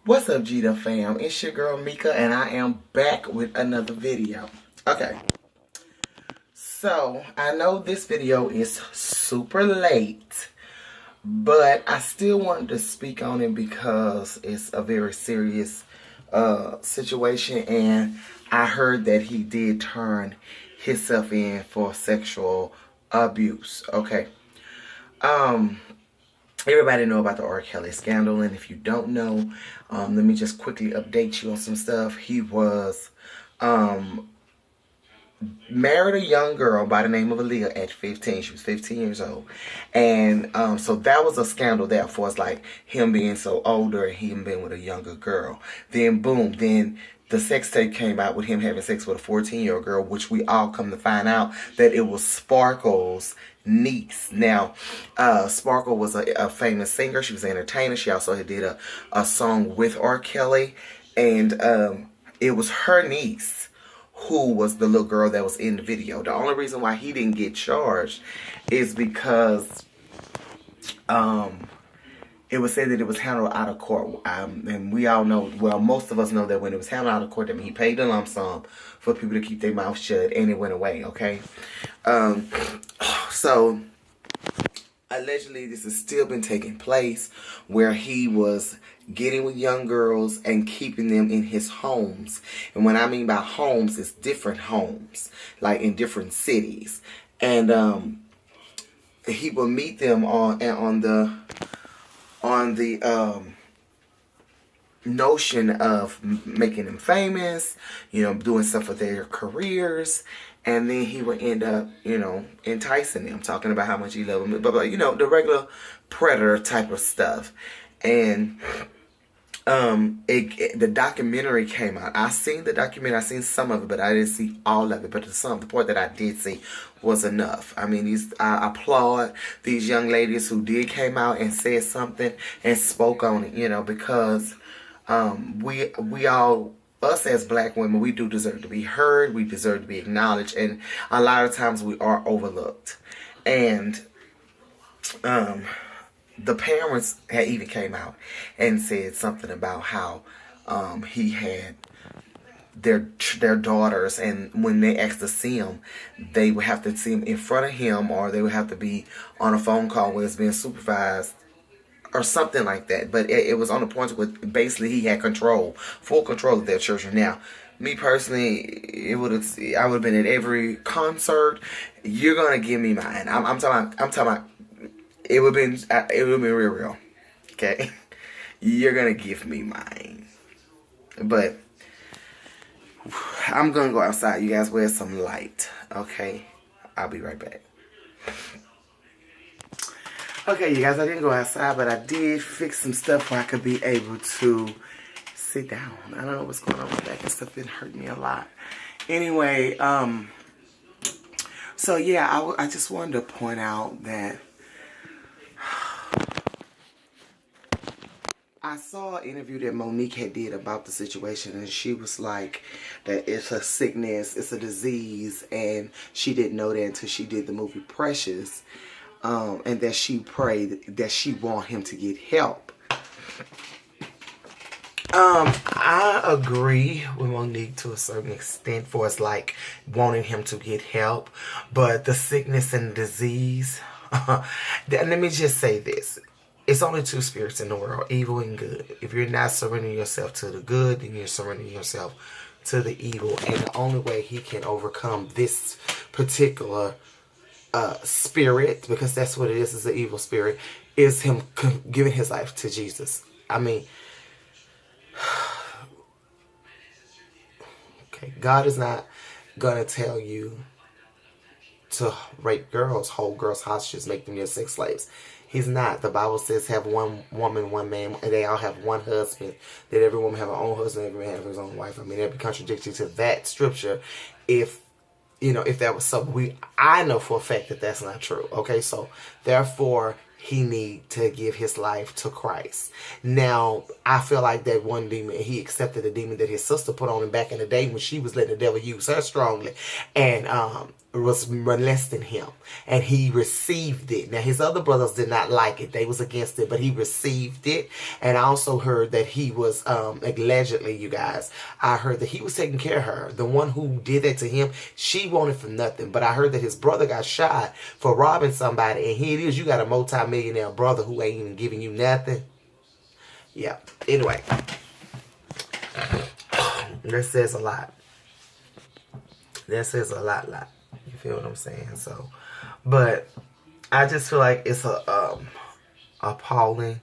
What's up, Gita fam? It's your girl Mika, and I am back with another video. Okay, so I know this video is super late, but I still wanted to speak on it because it's a very serious situation, and I heard that he did turn himself in for sexual abuse. Okay. Everybody know about the R. Kelly scandal, and if you don't know, let me just quickly update you on some stuff. He was married a young girl by the name of Aaliyah at 15. She was 15 years old, and so that was a scandal there for us, like him being so older and him being with a younger girl. Then boom, then the sex tape came out with him having sex with a 14-year-old girl, which we all come to find out that it was Sparkle's niece. Now, Sparkle was a famous singer. She was an entertainer. She also did a song with R. Kelly, and it was her niece who was the little girl that was in the video. The only reason why he didn't get charged is because it was said that it was handled out of court. And we all know, well, most of us know that when it was handled out of court, I mean, he paid a lump sum for people to keep their mouth shut, and it went away, okay? So, allegedly, this has still been taking place where he was getting with young girls and keeping them in his homes. And what I mean by homes is different homes, like in different cities. And he will meet them on the notion of making them famous, you know, doing stuff for their careers, and then he would end up, you know, enticing them, talking about how much he loved them, but you know, the regular predator type of stuff. And the documentary came out. I seen the documentary. I seen some of it, but I didn't see all of it. But the part that I did see was enough. I mean, I applaud these young ladies who did came out and said something and spoke on it. You know, because we all, us as black women, we do deserve to be heard. We deserve to be acknowledged, and a lot of times we are overlooked. And the parents had even came out and said something about how he had their daughters, and when they asked to see him, they would have to see him in front of him, or they would have to be on a phone call where it's being supervised or something like that. But it was on the point where basically he had full control of their children. Now, me personally, I would have been at every concert. You're gonna give me mine. I'm talking about. It would have been real. Okay? You're going to give me mine. But I'm going to go outside. You guys wear some light. Okay? I'll be right back. Okay, you guys, I didn't go outside, but I did fix some stuff where I could be able to sit down. I don't know what's going on with that. This stuff been hurting me a lot. Anyway, so yeah, I just wanted to point out that I saw an interview that Monique had did about the situation, and she was like that it's a sickness, it's a disease, and she didn't know that until she did the movie Precious, and that she prayed that she want him to get help. I agree with Monique to a certain extent for us, like wanting him to get help, but the sickness and disease, let me just say this. It's only two spirits in the world, evil and good. If you're not surrendering yourself to the good, then you're surrendering yourself to the evil. And the only way he can overcome this particular spirit, because that's what it is an evil spirit, is him giving his life to Jesus. I mean, okay, God is not going to tell you to rape girls, hold girls hostages, make them your sex slaves. He's not. The Bible says have one woman, one man, and they all have one husband. That every woman have her own husband, every man have his own wife. I mean, that'd be contradictory to that scripture if, you know, if that was something. I know for a fact that that's not true. Okay, so therefore he need to give his life to Christ. Now, I feel like that one demon, he accepted the demon that his sister put on him back in the day when she was letting the devil use her strongly. And was molesting him, and he received it. Now his other brothers did not like it; they was against it, but he received it. And I also heard that he was allegedly, you guys, I heard that he was taking care of her. The one who did that to him, she wanted for nothing. But I heard that his brother got shot for robbing somebody, and here it is, you got a multi-millionaire brother who ain't even giving you nothing. Yeah. Anyway, that says a lot. That says a lot. You feel what I'm saying? So, but I just feel like it's appalling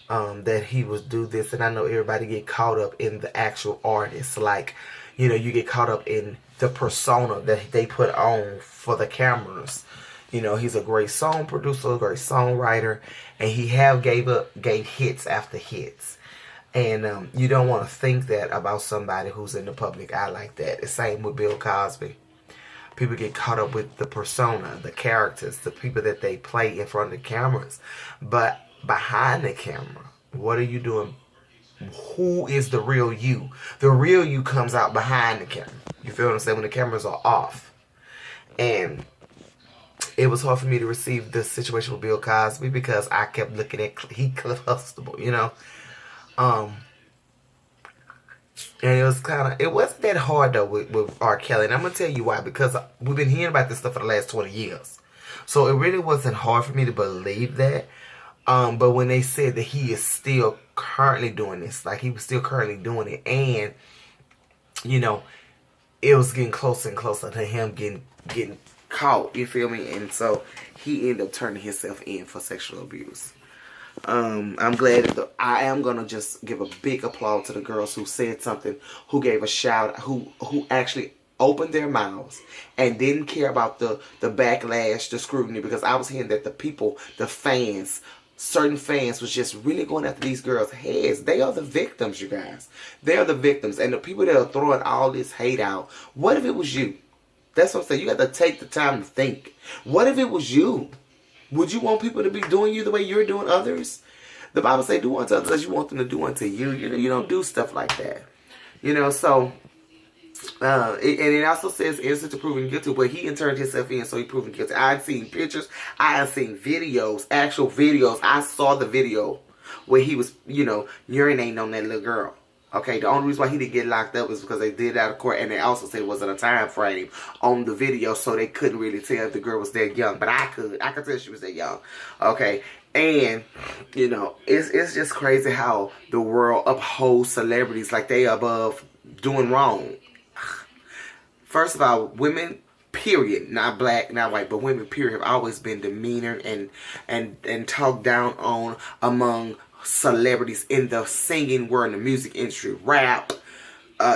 that he would do this. And I know everybody get caught up in the actual artist. Like, you know, you get caught up in the persona that they put on for the cameras. You know, he's a great song producer, a great songwriter, and he gave hits after hits. And you don't want to think that about somebody who's in the public eye like that. The same with Bill Cosby. People get caught up with the persona, the characters, the people that they play in front of the cameras. But behind the camera, what are you doing? Who is the real you? The real you comes out behind the camera. You feel what I'm saying? When the cameras are off. And it was hard for me to receive this situation with Bill Cosby because I kept looking at Cliff Huxtable, you know. And it wasn't that hard though with R. Kelly. And I'm going to tell you why. Because we've been hearing about this stuff for the last 20 years. So it really wasn't hard for me to believe that. But when they said that he is still currently doing this, like he was still currently doing it. And, you know, it was getting closer and closer to him getting caught. You feel me? And so he ended up turning himself in for sexual abuse. I'm glad that I am going to just give a big applause to the girls who said something, who gave a shout, who actually opened their mouths and didn't care about the backlash, the scrutiny, because I was hearing that the people, the fans, certain fans was just really going after these girls' heads. They are the victims, you guys. They are the victims. And the people that are throwing all this hate out, what if it was you? That's what I'm saying. You have to take the time to think. What if it was you? Would you want people to be doing you the way you're doing others? The Bible says, do unto others as you want them to do unto you. You know, you don't do stuff like that. You know, so, and it also says innocent to proven guilty, but he turned himself in, so he proven guilty. I've seen pictures. I have seen videos, actual videos. I saw the video where he was, you know, urinating on that little girl. Okay, the only reason why he didn't get locked up is because they did it out of court, and they also said it wasn't a time frame on the video, so they couldn't really tell if the girl was that young. But I could tell she was that young. Okay, and you know, it's just crazy how the world upholds celebrities like they above doing wrong. First of all, women, period, not black, not white, but women, period, have always been demeaned and talked down on among celebrities in the singing world, in the music industry, rap,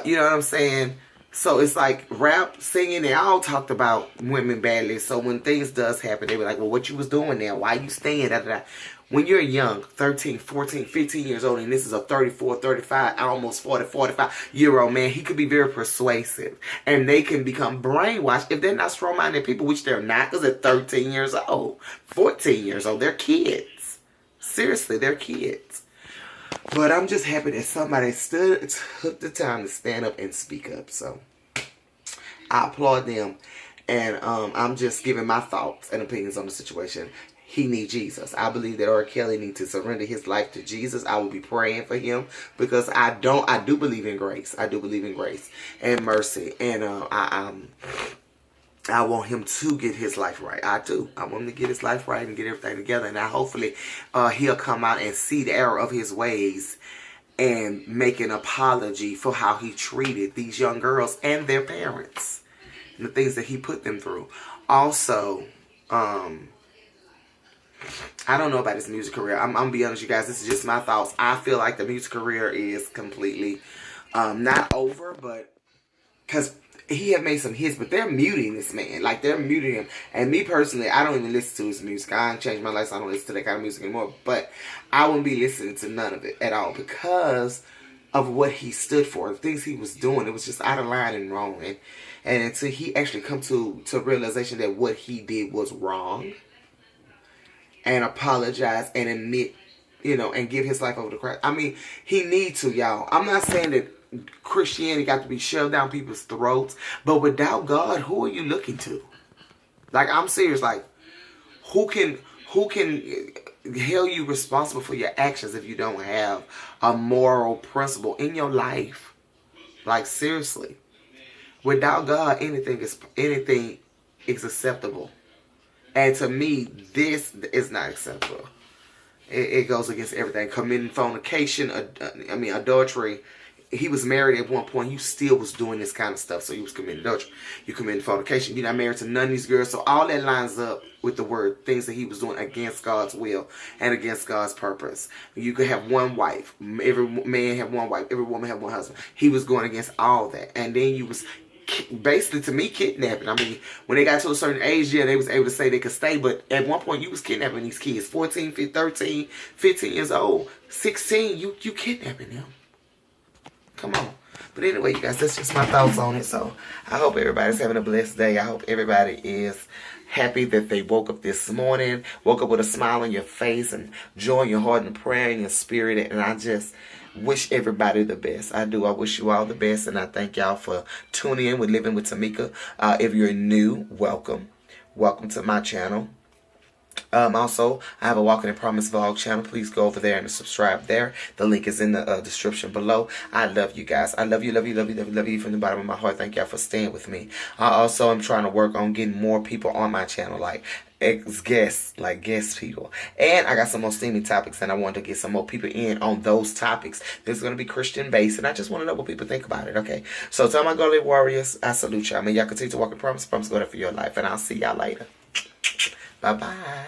you know what I'm saying? So it's like rap, singing, they all talked about women badly. So when things does happen, they were like, well, what you was doing there? Why you staying? Da, da, da. When you're young, 13, 14, 15 years old, and this is a 34, 35, almost 40, 45-year-old man, he could be very persuasive. And they can become brainwashed if they're not strong-minded people, which they're not, because they're 13 years old, 14 years old. They're kids. Seriously, they're kids. But I'm just happy that somebody took the time to stand up and speak up. So I applaud them. And I'm just giving my thoughts and opinions on the situation. He needs Jesus. I believe that R. Kelly needs to surrender his life to Jesus. I will be praying for him because I do believe in grace. I do believe in grace and mercy. And I want him to get his life right. I do. I want him to get his life right and get everything together. And hopefully he'll come out and see the error of his ways and make an apology for how he treated these young girls and their parents and the things that he put them through. Also, I don't know about his music career. I'm going to be honest, you guys. This is just my thoughts. I feel like the music career is completely not over, but because he have made some hits, but they're muting this man. Like, they're muting him. And me personally, I don't even listen to his music. I ain't changed my life, so I don't listen to that kind of music anymore. But I wouldn't be listening to none of it at all because of what he stood for. The things he was doing, it was just out of line and wrong. And until he actually come to realization that what he did was wrong and apologize and admit, you know, and give his life over to Christ. I mean, he needs to, y'all. I'm not saying that Christianity got to be shoved down people's throats, but without God, who are you looking to? Like, I'm serious. Like, who can held you responsible for your actions if you don't have a moral principle in your life? Like, seriously. Without God, anything is acceptable. And to me, this is not acceptable. It goes against everything. Committing fornication, adultery. He was married at one point. You still was doing this kind of stuff. So you was committing adultery. You committing fornication. You're not married to none of these girls. So all that lines up with the word, things that he was doing against God's will and against God's purpose. You could have one wife. Every man have one wife. Every woman have one husband. He was going against all that. And then you was basically, to me, kidnapping. I mean, when they got to a certain age, yeah, they was able to say they could stay, but at one point you was kidnapping these kids. 14, 15, 13, 15 years old, 16, you kidnapping them. Come on. But anyway, you guys, that's just my thoughts on it. So I hope everybody's having a blessed day. I hope everybody is happy that they woke up this morning, woke up with a smile on your face and joy in your heart and prayer in your spirit. And I just wish everybody the best. I do. I wish you all the best. And I thank y'all for tuning in with Living with Tameka. If you're new, welcome. Welcome to my channel. Also, I have a Walking in Promise vlog channel. Please go over there and subscribe there. The link is in the description below. I love you guys. I love you, love you, love you, love you, love you from the bottom of my heart. Thank y'all for staying with me. I also am trying to work on getting more people on my channel, like guest people. And I got some more steamy topics, and I want to get some more people in on those topics. This is going to be Christian based, and I just want to know what people think about it, okay? So tell my godly warriors, I salute y'all. May y'all continue to walk in promise go there for your life, and I'll see y'all later. Bye-bye.